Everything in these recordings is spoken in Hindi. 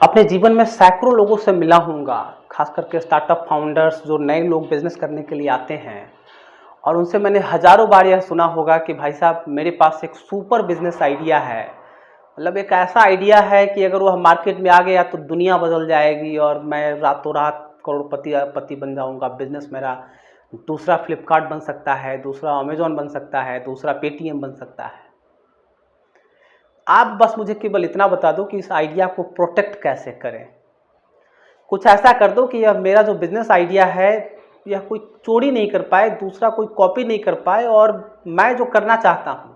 अपने जीवन में सैकड़ों लोगों से मिला हूँगा, खास करके स्टार्टअप फाउंडर्स जो नए लोग बिजनेस करने के लिए आते हैं। और उनसे मैंने हज़ारों बार यह सुना होगा कि भाई साहब मेरे पास एक सुपर बिजनेस आइडिया है। मतलब एक ऐसा आइडिया है कि अगर वह मार्केट में आ गया तो दुनिया बदल जाएगी और मैं रातों रात करोड़पति पति बन जाऊँगा। बिजनेस मेरा दूसरा फ्लिपकार्ट बन सकता है, दूसरा अमेजॉन बन सकता है, दूसरा पेटीएम बन सकता है। आप बस मुझे केवल इतना बता दो कि इस आइडिया को प्रोटेक्ट कैसे करें। कुछ ऐसा कर दो कि यह मेरा जो बिजनेस आइडिया है यह कोई चोरी नहीं कर पाए, दूसरा कोई कॉपी नहीं कर पाए, और मैं जो करना चाहता हूं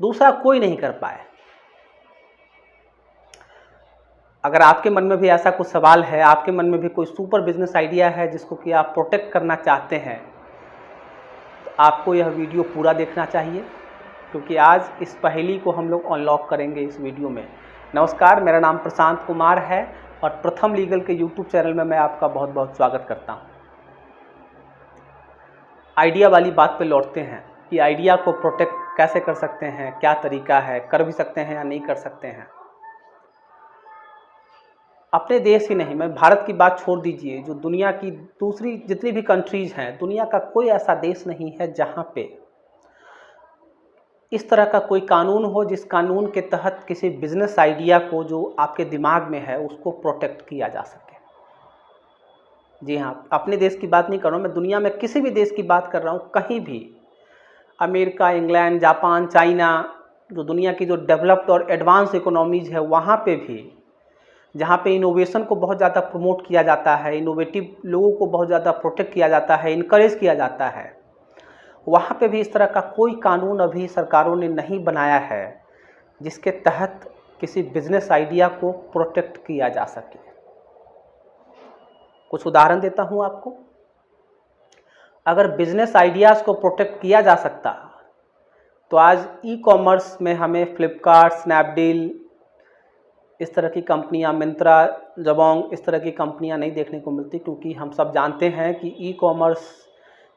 दूसरा कोई नहीं कर पाए। अगर आपके मन में भी ऐसा कुछ सवाल है, आपके मन में भी कोई सुपर बिजनेस आइडिया है जिसको कि आप प्रोटेक्ट करना चाहते हैं, तो आपको यह वीडियो पूरा देखना चाहिए, क्योंकि आज इस पहेली को हम लोग अनलॉक करेंगे इस वीडियो में। नमस्कार, मेरा नाम प्रशांत कुमार है और प्रथम लीगल के यूट्यूब चैनल में मैं आपका बहुत बहुत स्वागत करता हूं। आइडिया वाली बात पे लौटते हैं कि आइडिया को प्रोटेक्ट कैसे कर सकते हैं, क्या तरीका है, कर भी सकते हैं या नहीं कर सकते हैं। अपने देश ही नहीं, मैं भारत की बात छोड़ दीजिए, जो दुनिया की दूसरी जितनी भी कंट्रीज हैं, दुनिया का कोई ऐसा देश नहीं है जहां पे इस तरह का कोई कानून हो जिस कानून के तहत किसी बिजनेस आइडिया को जो आपके दिमाग में है उसको प्रोटेक्ट किया जा सके। जी हाँ, अपने देश की बात नहीं कर रहा हूँ मैं, दुनिया में किसी भी देश की बात कर रहा हूँ। कहीं भी अमेरिका, इंग्लैंड, जापान, चाइना, जो दुनिया की जो डेवलप्ड और एडवांस इकोनॉमीज है, वहाँ पे भी जहाँ पे इनोवेशन को बहुत ज़्यादा प्रमोट किया जाता है, इनोवेटिव लोगों को बहुत ज़्यादा प्रोटेक्ट किया जाता है, इनकरेज किया जाता है, वहाँ पे भी इस तरह का कोई कानून अभी सरकारों ने नहीं बनाया है जिसके तहत किसी बिजनेस आइडिया को प्रोटेक्ट किया जा सके। कुछ उदाहरण देता हूँ आपको। अगर बिजनेस आइडियाज़ को प्रोटेक्ट किया जा सकता तो आज ई कॉमर्स में हमें फ्लिपकार्ट, स्नैपडील, इस तरह की कंपनियां, मिंत्रा, जबोंग, इस तरह की कंपनियां नहीं देखने को मिलती, क्योंकि हम सब जानते हैं कि ई कॉमर्स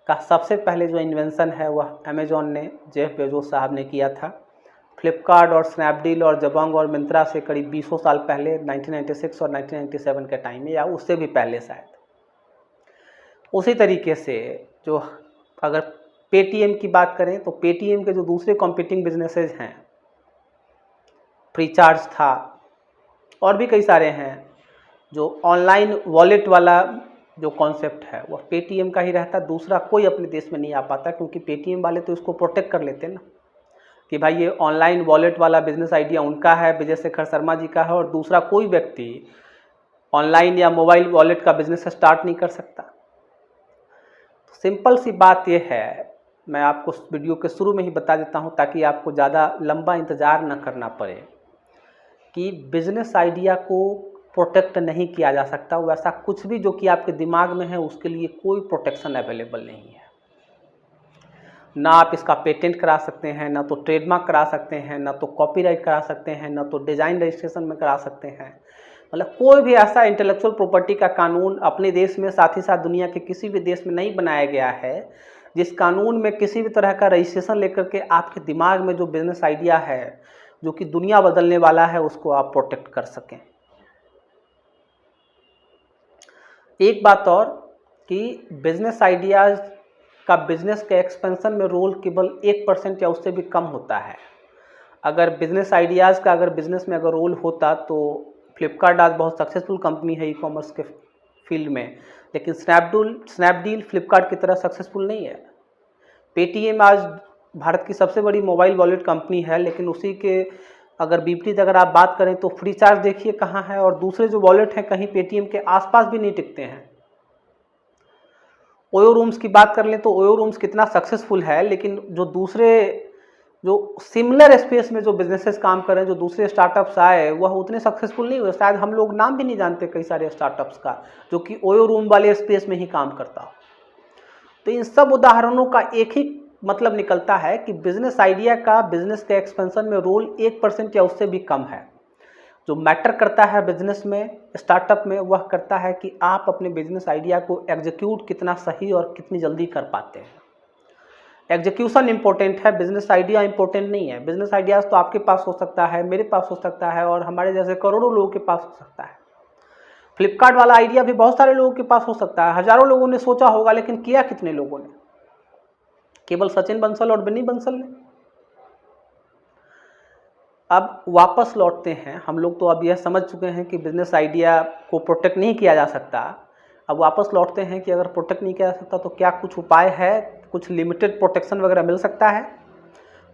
का सबसे पहले जो इन्वेंशन है वह अमेजॉन ने, जेफ बेजोस साहब ने किया था। फ्लिपकार्ट और स्नैपडील और जबोंग और मिंत्रा से करीब 20 साल पहले, 1996 और 1997 के टाइम में, या उससे भी पहले शायद। उसी तरीके से जो अगर पेटीएम की बात करें तो पेटीएम के जो दूसरे कॉम्पिटिंग बिजनेसेस हैं, फ्रीचार्ज था और भी कई सारे हैं, जो ऑनलाइन वॉलेट वाला जो कॉन्सेप्ट है वह पेटीएम का ही रहता। दूसरा कोई अपने देश में नहीं आ पाता, क्योंकि पेटीएम वाले तो इसको प्रोटेक्ट कर लेते हैं ना कि भाई ये ऑनलाइन वॉलेट वाला बिजनेस आइडिया उनका है, विजय शेखर शर्मा जी का है, और दूसरा कोई व्यक्ति ऑनलाइन या मोबाइल वॉलेट का बिजनेस स्टार्ट नहीं कर सकता। तो सिंपल सी बात यह है, मैं आपको वीडियो के शुरू में ही बता देता हूँ ताकि आपको ज़्यादा लंबा इंतज़ार न करना पड़े, कि बिजनेस आइडिया को प्रोटेक्ट नहीं किया जा सकता। वैसा कुछ भी जो कि आपके दिमाग में है उसके लिए कोई प्रोटेक्शन अवेलेबल नहीं है। ना आप इसका पेटेंट करा सकते हैं, ना तो ट्रेडमार्क करा सकते हैं, ना तो कॉपीराइट करा सकते हैं, ना तो डिज़ाइन रजिस्ट्रेशन में करा सकते हैं। मतलब कोई भी ऐसा इंटेलेक्चुअल प्रॉपर्टी का कानून अपने देश में, साथ ही साथ दुनिया के किसी भी देश में नहीं बनाया गया है जिस कानून में किसी भी तरह का रजिस्ट्रेशन लेकर के आपके दिमाग में जो बिजनेस आइडिया है जो कि दुनिया बदलने वाला है उसको आप प्रोटेक्ट कर सकें। एक बात और, कि बिजनेस आइडियाज़ का बिजनेस के एक्सपेंशन में रोल केवल 1% या उससे भी कम होता है। अगर बिजनेस आइडियाज़ का बिजनेस में अगर रोल होता तो फ्लिपकार्ट आज बहुत सक्सेसफुल कंपनी है ई कॉमर्स के फील्ड में, लेकिन स्नैपडील फ्लिपकार्ट की तरह सक्सेसफुल नहीं है। पेटीएम आज भारत की सबसे बड़ी मोबाइल वॉलेट कंपनी है, लेकिन उसी के अगर विपरीत अगर आप बात करें तो फ्रीचार्ज देखिए कहाँ है, और दूसरे जो वॉलेट हैं कहीं पेटीएम के आसपास भी नहीं टिकते हैं। ओयो रूम्स की बात कर लें तो ओयो रूम्स कितना सक्सेसफुल है, लेकिन जो दूसरे जो सिमिलर स्पेस में जो बिजनेसेस काम कर रहे हैं, जो दूसरे स्टार्टअप्स आए, वह उतने सक्सेसफुल नहीं हुए। शायद हम लोग नाम भी नहीं जानते कई सारे स्टार्टअप्स का जो कि ओयो रूम वाले स्पेस में ही काम करता हो। तो इन सब उदाहरणों का एक ही मतलब निकलता है कि बिजनेस आइडिया का बिजनेस के एक्सपेंशन में रोल 1% या उससे भी कम है। जो मैटर करता है बिजनेस में, स्टार्टअप में, वह करता है कि आप अपने बिजनेस आइडिया को एग्जीक्यूट कितना सही और कितनी जल्दी कर पाते हैं। एग्जीक्यूशन इंपॉर्टेंट है, बिजनेस आइडिया इंपॉर्टेंट नहीं है। बिजनेस आइडियाज तो आपके पास हो सकता है, मेरे पास हो सकता है और हमारे जैसे करोड़ों लोगों के पास हो सकता है। फ्लिपकार्ट वाला आइडिया भी बहुत सारे लोगों के पास हो सकता है, हजारों लोगों ने सोचा होगा, लेकिन किया कितने लोगों ने? केवल सचिन बंसल और बिन्नी बंसल ने। अब वापस लौटते हैं, हम लोग तो अब यह समझ चुके हैं कि बिजनेस आइडिया को प्रोटेक्ट नहीं किया जा सकता। अब वापस लौटते हैं कि अगर प्रोटेक्ट नहीं किया जा सकता तो क्या कुछ उपाय है, कुछ लिमिटेड प्रोटेक्शन वगैरह मिल सकता है?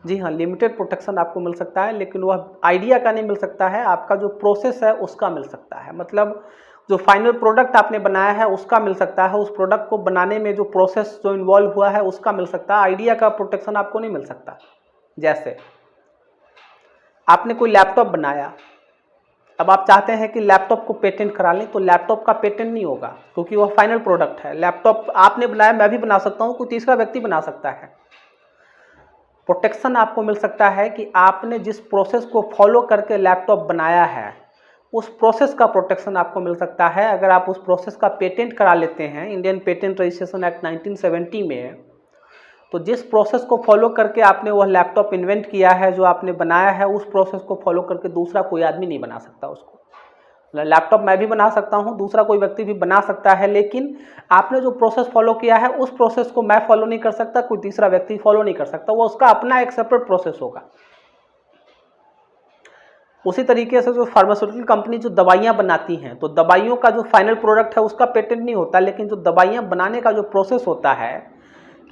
जी हाँ, लिमिटेड प्रोटेक्शन आपको मिल सकता है, लेकिन वह आइडिया का नहीं मिल सकता है, आपका जो प्रोसेस है उसका मिल सकता है। मतलब जो फाइनल प्रोडक्ट आपने बनाया है उसका मिल सकता है, उस प्रोडक्ट को बनाने में जो प्रोसेस जो इन्वॉल्व हुआ है उसका मिल सकता है, आइडिया का प्रोटेक्शन आपको नहीं मिल सकता। जैसे आपने कोई लैपटॉप बनाया, अब आप चाहते हैं कि लैपटॉप को पेटेंट करा लें, तो लैपटॉप का पेटेंट नहीं होगा क्योंकि वह फाइनल प्रोडक्ट है। लैपटॉप आपने बनाया, मैं भी बना सकता हूं, कोई तीसरा व्यक्ति बना सकता है। प्रोटेक्शन आपको मिल सकता है कि आपने जिस प्रोसेस को फॉलो करके लैपटॉप बनाया है उस प्रोसेस का प्रोटेक्शन आपको मिल सकता है। अगर आप उस प्रोसेस का पेटेंट करा लेते हैं इंडियन पेटेंट रजिस्ट्रेशन एक्ट 1970 में, तो जिस प्रोसेस को फॉलो करके आपने वह लैपटॉप इन्वेंट किया है, जो आपने बनाया है, उस प्रोसेस को फॉलो करके दूसरा कोई आदमी नहीं बना सकता उसको। लैपटॉप मैं भी बना सकता हूं, दूसरा कोई व्यक्ति भी बना सकता है, लेकिन आपने जो प्रोसेस फॉलो किया है उस प्रोसेस को मैं फॉलो नहीं कर सकता, कोई तीसरा व्यक्ति फॉलो नहीं कर सकता, वो उसका अपना एक सेपरेट प्रोसेस होगा। उसी तरीके से जो फार्मास्यूटिकल कंपनी जो दवाइयां बनाती हैं, तो दवाइयों का जो फाइनल प्रोडक्ट है उसका पेटेंट नहीं होता, लेकिन जो दवाइयां बनाने का जो प्रोसेस होता है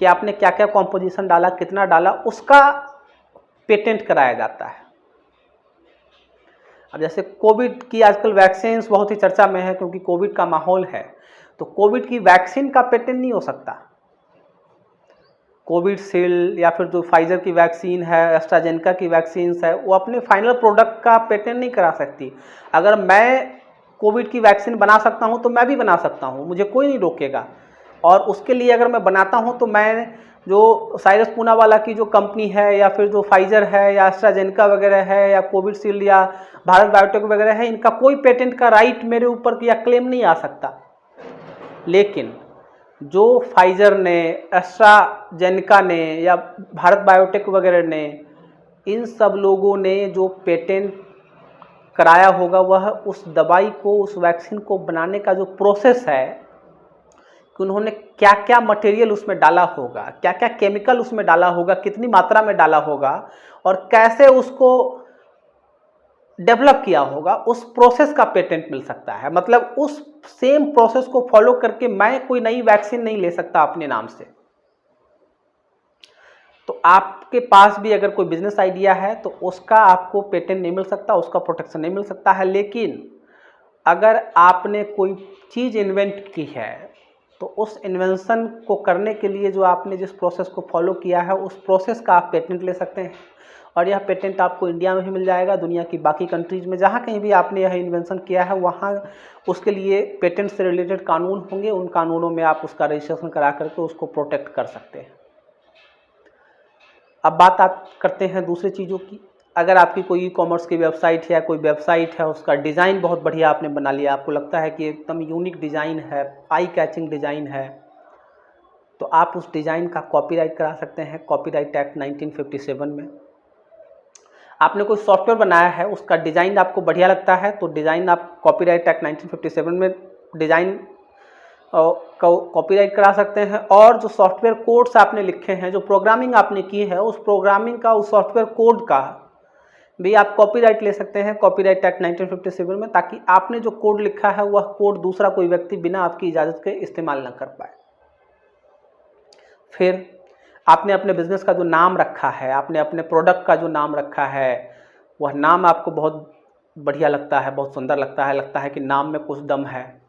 कि आपने क्या क्या कॉम्पोजिशन डाला, कितना डाला, उसका पेटेंट कराया जाता है। अब जैसे कोविड की आजकल वैक्सीन बहुत ही चर्चा में है क्योंकि कोविड का माहौल है, तो कोविड की वैक्सीन का पेटेंट नहीं हो सकता। कोविशील्ड या फिर जो फाइजर की वैक्सीन है, एस्ट्राजेनेका की वैक्सीन है, वो अपने फाइनल प्रोडक्ट का पेटेंट नहीं करा सकती। अगर मैं कोविड की वैक्सीन बना सकता हूं तो मैं भी बना सकता हूं, मुझे कोई नहीं रोकेगा। और उसके लिए अगर मैं बनाता हूं तो मैं जो साइरस पूनावाला की जो कंपनी है या फिर जो फाइजर है या एस्ट्राजेनेका वगैरह है या कोविशील्ड या भारत बायोटेक वगैरह है, इनका कोई पेटेंट का राइट मेरे ऊपर या क्लेम नहीं आ सकता। लेकिन जो फाइजर ने, एस्ट्राजेनेका ने या भारत बायोटेक वगैरह ने, इन सब लोगों ने जो पेटेंट कराया होगा वह उस दवाई को, उस वैक्सीन को बनाने का जो प्रोसेस है कि उन्होंने क्या क्या मटेरियल उसमें डाला होगा, क्या क्या केमिकल उसमें डाला होगा, कितनी मात्रा में डाला होगा और कैसे उसको डेवलप किया होगा, उस प्रोसेस का पेटेंट मिल सकता है। मतलब उस सेम प्रोसेस को फॉलो करके मैं कोई नई वैक्सीन नहीं ले सकता अपने नाम से। तो आपके पास भी अगर कोई बिजनेस आइडिया है तो उसका आपको पेटेंट नहीं मिल सकता, उसका प्रोटेक्शन नहीं मिल सकता है। लेकिन अगर आपने कोई चीज़ इन्वेंट की है तो उस इन्वेंशन को करने के लिए जो आपने जिस प्रोसेस को फॉलो किया है उस प्रोसेस का आप पेटेंट ले सकते हैं। और यह पेटेंट आपको इंडिया में भी मिल जाएगा, दुनिया की बाकी कंट्रीज़ में जहाँ कहीं भी आपने यह इन्वेंशन किया है वहाँ उसके लिए पेटेंट से रिलेटेड कानून होंगे, उन कानूनों में आप उसका रजिस्ट्रेशन करा करके उसको प्रोटेक्ट कर सकते हैं। अब बात आप करते हैं दूसरी चीज़ों की। अगर आपकी कोई ई कॉमर्स की वेबसाइट है या कोई वेबसाइट है, उसका डिज़ाइन बहुत बढ़िया आपने बना लिया, आपको लगता है कि एकदम यूनिक डिज़ाइन है, आई कैचिंग डिज़ाइन है, तो आप उस डिज़ाइन का कॉपीराइट करा सकते हैं कॉपीराइट एक्ट 1957 में। आपने कोई सॉफ्टवेयर बनाया है, उसका डिज़ाइन आपको बढ़िया लगता है तो डिज़ाइन आप कॉपीराइट एक्ट 1957 में डिज़ाइन कॉपीराइट करा सकते हैं। और जो सॉफ्टवेयर कोड्स आपने लिखे हैं, जो प्रोग्रामिंग आपने की है, उस प्रोग्रामिंग का, उस सॉफ्टवेयर कोड का भी आप कॉपीराइट ले सकते हैं कॉपीराइट एक्ट 1957 में, ताकि आपने जो कोड लिखा है वह कोड दूसरा कोई व्यक्ति बिना आपकी इजाज़त के इस्तेमाल न कर पाए। फिर आपने अपने बिजनेस का जो नाम रखा है, आपने अपने प्रोडक्ट का जो नाम रखा है, वह नाम आपको बहुत बढ़िया लगता है, बहुत सुंदर लगता है कि नाम में कुछ दम है,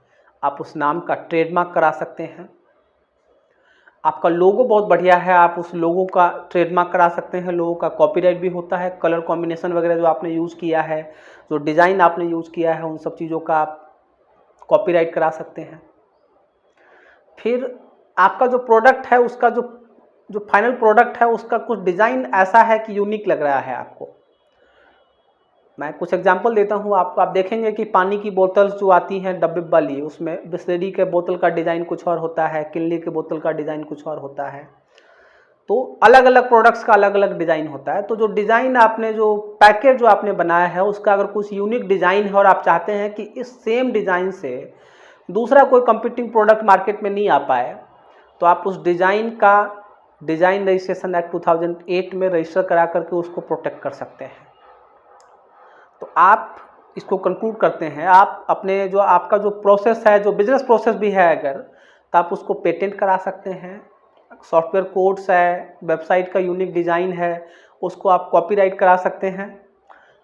आप उस नाम का ट्रेडमार्क करा सकते हैं। आपका लोगो बहुत बढ़िया है, आप उस लोगो का ट्रेडमार्क करा सकते हैं, लोगो का कॉपीराइट भी होता है। कलर कॉम्बिनेशन वगैरह जो आपने यूज़ किया है, जो डिज़ाइन आपने यूज़ किया है, उन सब चीज़ों का आप कॉपीराइट करा सकते हैं। फिर आपका जो प्रोडक्ट है, उसका जो फाइनल प्रोडक्ट है, उसका कुछ डिज़ाइन ऐसा है कि यूनिक लग रहा है आपको। मैं कुछ एग्जांपल देता हूँ आपको। आप देखेंगे कि पानी की बोतल जो आती हैं डब्बे वाली, उसमें बिस्लेरी के बोतल का डिज़ाइन कुछ और होता है, किनले के बोतल का डिज़ाइन कुछ और होता है। तो अलग अलग प्रोडक्ट्स का अलग अलग डिज़ाइन होता है। तो जो डिज़ाइन आपने, जो पैकेज जो आपने बनाया है, उसका अगर कुछ यूनिक डिज़ाइन है और आप चाहते हैं कि इस सेम डिज़ाइन से दूसरा कोई कंपीटिंग प्रोडक्ट मार्केट में नहीं आ पाए, तो आप उस डिज़ाइन का डिज़ाइन रजिस्ट्रेशन एक्ट 2008 में रजिस्टर करा करके उसको प्रोटेक्ट कर सकते हैं। तो आप इसको कंक्लूड करते हैं, आप अपने जो आपका जो प्रोसेस है, जो बिजनेस प्रोसेस भी है अगर, तो आप उसको पेटेंट करा सकते हैं। सॉफ्टवेयर कोड्स है, वेबसाइट का यूनिक डिज़ाइन है, उसको आप कॉपीराइट करा सकते हैं।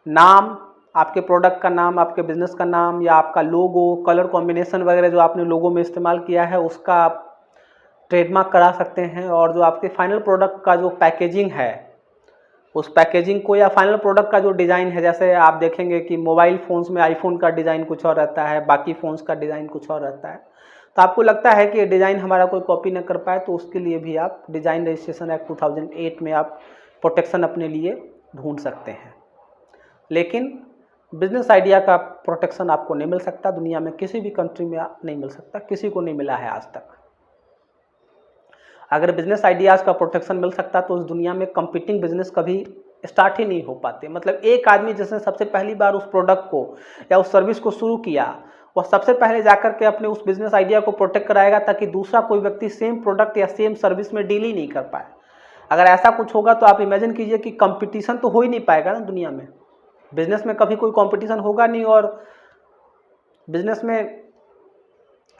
नाम, आपके प्रोडक्ट का नाम, आपके बिजनेस का नाम, या आपका लोगो, कलर कॉम्बिनेशन वगैरह जो आपने लोगो में इस्तेमाल किया है, उसका आप ट्रेडमार्क करा सकते हैं। और जो आपके फाइनल प्रोडक्ट का जो पैकेजिंग है, उस पैकेजिंग को, या फाइनल प्रोडक्ट का जो डिज़ाइन है, जैसे आप देखेंगे कि मोबाइल फ़ोन्स में आईफोन का डिज़ाइन कुछ और रहता है, बाकी फ़ोन्स का डिज़ाइन कुछ और रहता है, तो आपको लगता है कि ये डिज़ाइन हमारा कोई कॉपी न कर पाए, तो उसके लिए भी आप डिज़ाइन रजिस्ट्रेशन एक्ट 2008 में आप प्रोटेक्शन अपने लिए ढूंढ सकते हैं। लेकिन बिजनेस आइडिया का प्रोटेक्शन आपको नहीं मिल सकता, दुनिया में किसी भी कंट्री में नहीं मिल सकता, किसी को नहीं मिला है आज तक। अगर बिजनेस आइडियाज़ का प्रोटेक्शन मिल सकता तो उस दुनिया में कंपीटिंग बिजनेस कभी स्टार्ट ही नहीं हो पाते। मतलब एक आदमी जिसने सबसे पहली बार उस प्रोडक्ट को या उस सर्विस को शुरू किया, वह सबसे पहले जाकर के अपने उस बिजनेस आइडिया को प्रोटेक्ट कराएगा, ताकि दूसरा कोई व्यक्ति सेम प्रोडक्ट या सेम सर्विस में डील ही नहीं कर पाए। अगर ऐसा कुछ होगा तो आप इमेजिन कीजिए कि कंपटीशन तो हो ही नहीं पाएगा ना दुनिया में। बिजनेस में कभी कोई कंपटीशन होगा नहीं, और बिजनेस में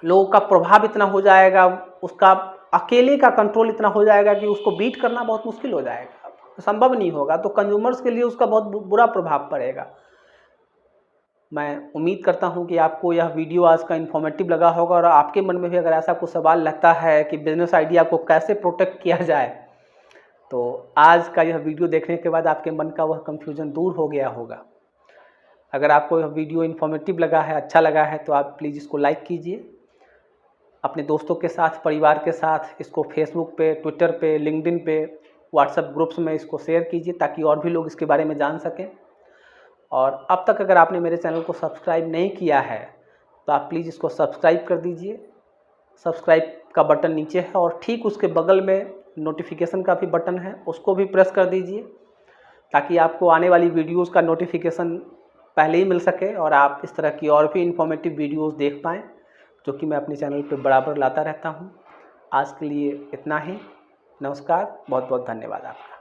लोगों का प्रभाव इतना हो जाएगा, उसका अकेले का कंट्रोल इतना हो जाएगा कि उसको बीट करना बहुत मुश्किल हो जाएगा, संभव नहीं होगा। तो कंज्यूमर्स के लिए उसका बहुत बुरा प्रभाव पड़ेगा। मैं उम्मीद करता हूं कि आपको यह वीडियो आज का इन्फॉर्मेटिव लगा होगा, और आपके मन में भी अगर ऐसा कुछ सवाल लगता है कि बिजनेस आइडिया को कैसे प्रोटेक्ट किया जाए, तो आज का यह वीडियो देखने के बाद आपके मन का वह कन्फ्यूजन दूर हो गया होगा। अगर आपको यह वीडियो इन्फॉर्मेटिव लगा है, अच्छा लगा है, तो आप प्लीज़ इसको लाइक कीजिए, अपने दोस्तों के साथ, परिवार के साथ इसको फेसबुक पे, ट्विटर पे, लिंक्डइन पे, व्हाट्सएप ग्रुप्स में इसको शेयर कीजिए, ताकि और भी लोग इसके बारे में जान सकें। और अब तक अगर आपने मेरे चैनल को सब्सक्राइब नहीं किया है, तो आप प्लीज़ इसको सब्सक्राइब कर दीजिए। सब्सक्राइब का बटन नीचे है, और ठीक उसके बगल में नोटिफिकेशन का भी बटन है, उसको भी प्रेस कर दीजिए, ताकि आपको आने वाली वीडियोज़ का नोटिफिकेशन पहले ही मिल सके, और आप इस तरह की और भी इन्फॉर्मेटिव वीडियोज़ देख पाएँ, जो कि मैं अपने चैनल पे बराबर लाता रहता हूँ। आज के लिए इतना ही। नमस्कार, बहुत बहुत धन्यवाद आपका।